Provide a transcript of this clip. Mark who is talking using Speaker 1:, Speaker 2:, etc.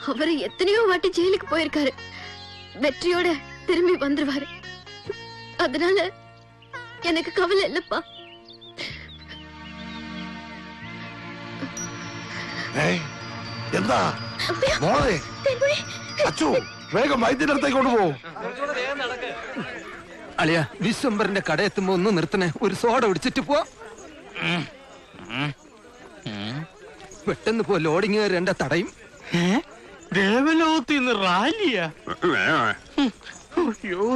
Speaker 1: அவரு எத்தனையோ வாட்டி ஜெயிலுக்கு போயிருக்காரு. வெற்றியோட திரும்பி வந்துருவாரு. அதனால எனக்கு கவலை இல்லப்பா.
Speaker 2: എന്താ മോളെ അച്ചു വേഗം വൈദ്യരടുത്തേക്ക് കൊണ്ടുപോ.
Speaker 3: അളിയ വിശ്വംബറിന്റെ കടയെത്തുമ്പോ ഒന്ന് നിർത്തണേ, ഒരു സോഡ ഒടിച്ചിട്ട് പോ. പെട്ടെന്ന് പോ, ലോഡിങ് എന്റെ തടയും.
Speaker 4: ദേവലോകത്ത് ഇന്ന് റാലിയാ? അയ്യോ